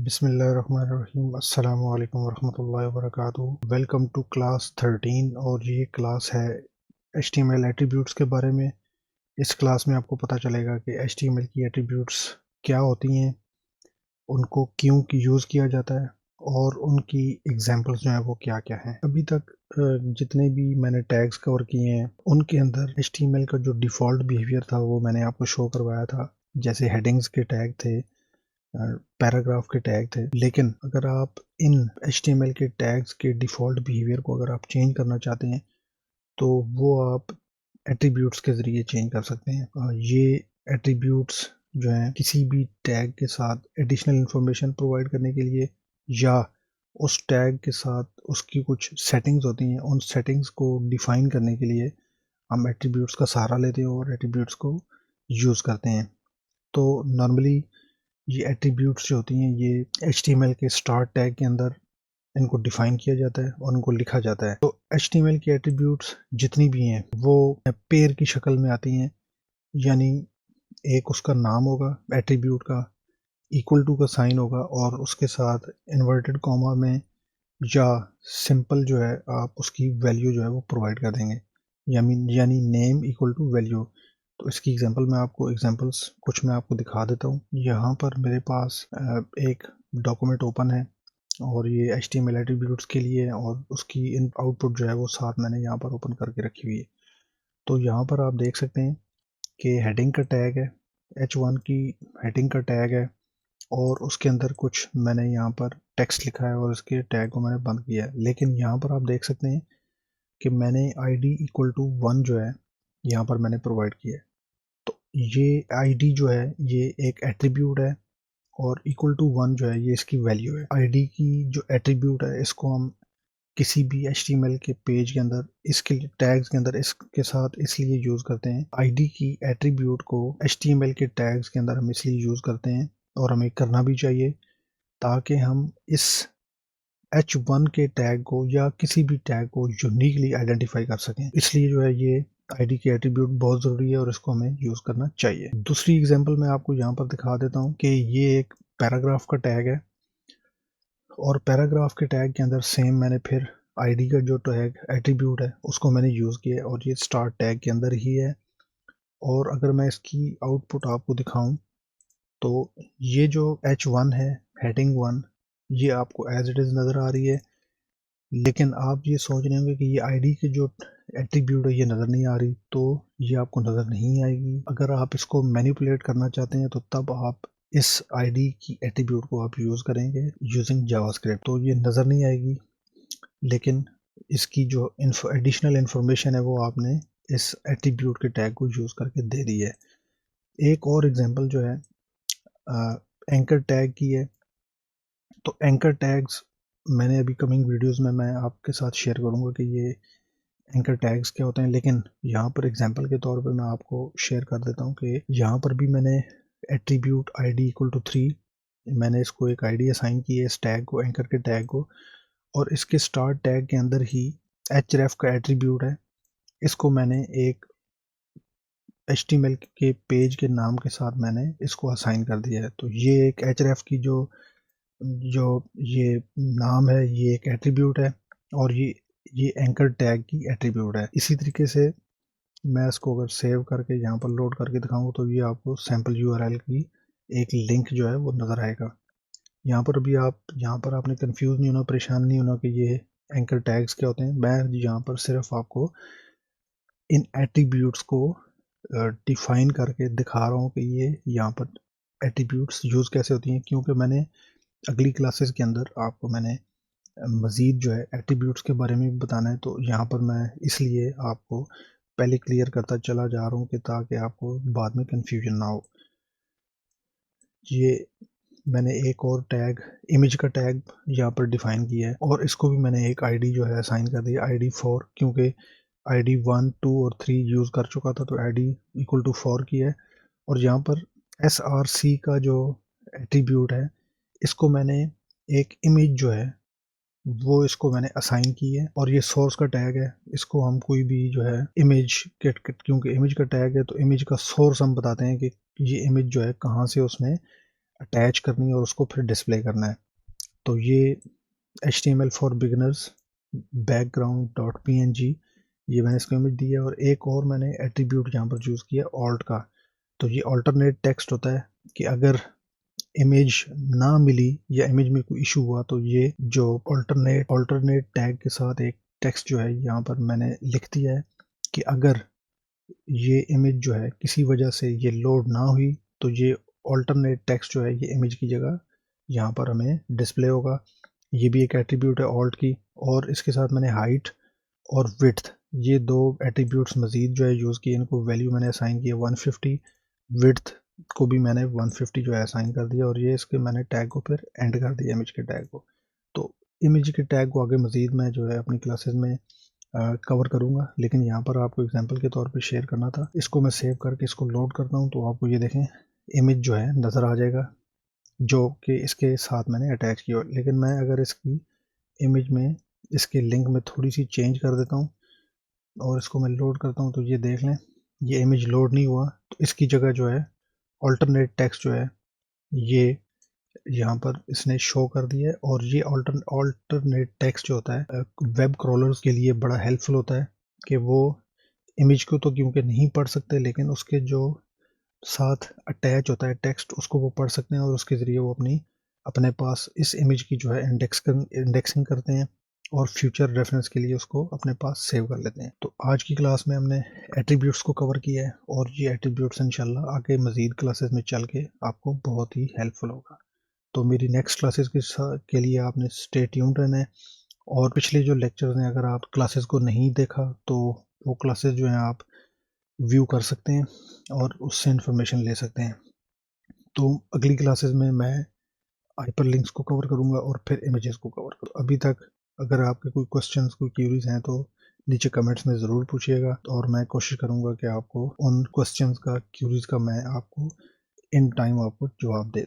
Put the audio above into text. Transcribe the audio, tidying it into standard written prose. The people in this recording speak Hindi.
बिस्मिल्लाहिर्रहमानिर्रहीम अस्सलामु अलैकुम वरहमतुल्लाहि वबरकातुहू। वेलकम टू क्लास 13 और ये क्लास है HTML एट्रीब्यूट्स के बारे में। इस क्लास में आपको पता चलेगा कि HTML की एट्रीब्यूट्स क्या होती हैं, उनको क्यों यूज़ किया जाता है और उनकी एग्जांपल्स जो हैं वो क्या क्या हैं। अभी तक जितने भी मैंने टैग्स कवर किए हैं उनके अंदर HTML का जो डिफ़ॉल्ट बिहेवियर था वो मैंने आपको शो करवाया था। जैसे हेडिंग्स के टैग थे, पैराग्राफ के टैग थे। लेकिन अगर आप इन HTML के टैग्स के डिफ़ॉल्ट बिहेवियर को अगर आप चेंज करना चाहते हैं तो वो आप एट्रीब्यूट्स के ज़रिए चेंज कर सकते हैं। ये एट्रीब्यूट्स जो हैं किसी भी टैग के साथ एडिशनल इंफॉर्मेशन प्रोवाइड करने के लिए या उस टैग के साथ उसकी कुछ सेटिंग्स होती हैं, उन सेटिंग्स को डिफ़ाइन करने के लिए हम एट्रीब्यूट्स का सहारा लेते हैं और एट्रीब्यूट्स को यूज़ करते हैं। तो नॉर्मली ये एट्रीब्यूट्स जो होती हैं ये HTML के स्टार्ट टैग के अंदर इनको डिफाइन किया जाता है और उनको लिखा जाता है। तो HTML की एट्रीब्यूट्स जितनी भी हैं वो पेयर की शक्ल में आती हैं, यानी एक उसका नाम होगा एट्रीब्यूट का, इक्वल टू का साइन होगा और उसके साथ इन्वर्टेड कॉमा में या सिंपल जो है आप उसकी वैल्यू जो है वो प्रोवाइड कर देंगे, यानी नेम इक्वल टू वैल्यू। तो इसकी एग्जांपल मैं आपको कुछ मैं आपको दिखा देता हूँ। यहाँ पर मेरे पास एक डॉक्यूमेंट ओपन है और ये HTML एट्रीब्यूट्स के लिए है और उसकी इन आउटपुट जो है वो साथ मैंने यहाँ पर ओपन करके रखी हुई है। तो यहाँ पर आप देख सकते हैं कि हेडिंग का टैग है, H1 की हेडिंग का टैग है और उसके अंदर कुछ मैंने यहाँ पर टेक्स्ट लिखा है और उसके टैग को मैंने बंद किया है। लेकिन यहाँ पर आप देख सकते हैं कि मैंने ID इक्वल टू 1 जो है यहाँ पर मैंने प्रोवाइड किया है। तो ये ID जो है ये एक एट्रीब्यूट है और इक्वल टू 1 जो है ये इसकी वैल्यू है। ID की जो एट्रीब्यूट है इसको हम किसी भी HTML के पेज के अंदर इसके टैग्स के अंदर इसके साथ इसलिए यूज़ करते हैं। ID की एट्रीब्यूट को HTML के टैग्स के अंदर हम इसलिए यूज़ करते हैं और हमें करना भी चाहिए ताकि हम इस H1 के टैग को या किसी भी टैग को यूनिकली आइडेंटिफाई कर सकें। इसलिए जो है ये ID की एट्रीब्यूट बहुत ज़रूरी है और इसको हमें यूज़ करना चाहिए। दूसरी एग्जांपल मैं आपको यहाँ पर दिखा देता हूँ कि ये एक पैराग्राफ का टैग है और पैराग्राफ के टैग के अंदर सेम मैंने फिर ID का जो टैग एट्रीब्यूट है उसको मैंने यूज़ किया है और ये स्टार्ट टैग के अंदर ही है। और अगर मैं इसकी आउटपुट आपको दिखाऊं तो ये जो H1 है, हेडिंग 1, ये आपको एज इट इज़ नज़र आ रही है। लेकिन आप ये सोच रहे होंगे कि ये ID की जो एट्रीब्यूट है ये नज़र नहीं आ रही, तो ये आपको नज़र नहीं आएगी। अगर आप इसको मैनिपुलेट करना चाहते हैं तो तब आप इस ID की एट्रीब्यूट को आप यूज़ करेंगे यूजिंग जावास्क्रिप्ट, तो ये नज़र नहीं आएगी। लेकिन इसकी जो एडिशनल इंफॉर्मेशन है वो आपने इस एट्रीब्यूट के टैग को यूज़ करके दे दी है। एक और एग्जांपल जो है एंकर टैग की है। तो एंकर टैग्स मैंने अभी कमिंग वीडियोस में मैं आपके साथ शेयर करूंगा कि ये एंकर टैग्स क्या होते हैं, लेकिन यहाँ पर एग्जांपल के तौर पर मैं आपको शेयर कर देता हूँ कि यहाँ पर भी मैंने एट्रीब्यूट ID इक्वल टू 3, मैंने इसको एक ID असाइन की है इस टैग को, एंकर के टैग को, और इसके स्टार्ट टैग के अंदर ही href का एट्रीब्यूट है, इसको मैंने एक HTML के पेज के नाम के साथ मैंने इसको असाइन कर दिया है। तो ये एक href की जो जो ये नाम है ये एक एट्रीब्यूट है और ये एंकर टैग की एट्रीब्यूट है। इसी तरीके से मैं इसको अगर सेव करके यहाँ पर लोड करके दिखाऊँ तो ये आपको सैम्पल URL की एक लिंक जो है वो नज़र आएगा। यहाँ पर भी यहाँ पर आपने कंफ्यूज नहीं होना, परेशान नहीं होना कि ये एंकर टैग्स क्या होते हैं। मैं यहाँ पर सिर्फ आपको इन एट्रीब्यूट्स को डिफाइन करके दिखा रहा हूँ कि ये यहाँ पर एट्रीब्यूट्स यूज़ कैसे होती हैं, क्योंकि मैंने अगली क्लासेस के अंदर आपको मैंने मज़ीद जो है एट्रीब्यूट्स के बारे में भी बताना है। तो यहाँ पर मैं इसलिए आपको पहले क्लियर करता चला जा रहा हूँ कि ताकि आपको बाद में कन्फ्यूजन ना हो। ये मैंने एक और टैग, इमेज का टैग यहाँ पर डिफ़ाइन किया है और इसको भी मैंने एक ID जो है असाइन कर दिया ID 4, क्योंकि ID 1, 2 और 3 यूज़ कर चुका था तो ID इक्वल टू 4 की है। और यहाँ पर SRC का जो एट्रीब्यूट है इसको मैंने एक इमेज जो है वो इसको मैंने असाइन की है और ये सोर्स का टैग है। इसको हम कोई भी जो है इमेज के, क्योंकि इमेज का टैग है तो इमेज का सोर्स हम बताते हैं कि ये इमेज जो है कहाँ से उसने अटैच करनी है और उसको फिर डिस्प्ले करना है। तो ये HTML फॉर बिगिनर्स background.png ये मैंने इसको इमेज दी है। और एक और मैंने एट्रीब्यूट यहाँ पर चूज़ किया ऑल्ट का। तो ये ऑल्टरनेट टेक्स्ट होता है कि अगर इमेज ना मिली या इमेज में कोई इशू हुआ तो ये जो ऑल्टरनेट टैग के साथ एक टेक्स्ट जो है यहाँ पर मैंने लिख दिया है कि अगर ये इमेज जो है किसी वजह से ये लोड ना हुई तो ये ऑल्टरनेट टेक्स्ट जो है ये इमेज की जगह यहाँ पर हमें डिस्प्ले होगा। ये भी एक एट्रीब्यूट है ऑल्ट की। और इसके साथ मैंने हाइट और विड्थ ये दो एट्रीब्यूट्स मज़ीद जो है यूज़ किए। इनको वैल्यू मैंने असाइन किया 150, विड्थ को भी मैंने 150 जो है असाइन कर दिया। और ये इसके मैंने टैग को फिर एंड कर दिया इमेज के टैग को। तो इमेज के टैग को आगे मज़ीद मैं जो है अपनी क्लासेस में कवर करूँगा, लेकिन यहाँ पर आपको एग्जांपल के तौर पे शेयर करना था। इसको मैं सेव करके इसको लोड करता हूँ तो आपको ये देखें इमेज जो है नज़र आ जाएगा जो कि इसके साथ मैंने अटैच किया। लेकिन मैं अगर इसकी इमेज में इसके लिंक में थोड़ी सी चेंज कर देता हूँ और इसको मैं लोड करता हूँ तो ये देख लें ये इमेज लोड नहीं हुआ। तो इसकी जगह जो है ऑल्टरनेट टेक्स्ट जो है ये यहाँ पर इसने शो कर दिया है। और ये ऑल्टरनेट टेक्स्ट जो होता है वेब क्रॉलर्स के लिए बड़ा हेल्पफुल होता है कि वो इमेज को तो क्योंकि नहीं पढ़ सकते लेकिन उसके जो साथ अटैच होता है टेक्स्ट उसको वो पढ़ सकते हैं और उसके ज़रिए वो अपने पास इस इमेज की जो है इंडेक्सिंग करते हैं और फ्यूचर रेफरेंस के लिए उसको अपने पास सेव कर लेते हैं। तो आज की क्लास में हमने एट्रीब्यूट्स को कवर किया है और ये एट्रीब्यूट्स इंशाल्लाह आगे मज़ीद क्लासेस में चल के आपको बहुत ही हेल्पफुल होगा। तो मेरी नेक्स्ट क्लासेस के लिए आपने स्टे ट्यून्ड रहना है। और पिछले जो लेक्चर्स हैं अगर आप क्लासेस को नहीं देखा तो वो क्लासेस जो हैं आप व्यू कर सकते हैं और उससे इंफॉर्मेशन ले सकते हैं। तो अगली क्लासेस में मैं हाइपरलिंक्स को कवर करूँगा और फिर इमेजेस को कवर करूँगा। अभी तक अगर आपके कोई क्वेश्चंस कोई क्यूरीज हैं तो नीचे कमेंट्स में ज़रूर पूछिएगा और मैं कोशिश करूँगा कि आपको उन क्वेश्चंस का क्यूरीज का मैं आपको इन टाइम आपको जवाब दे दूँ।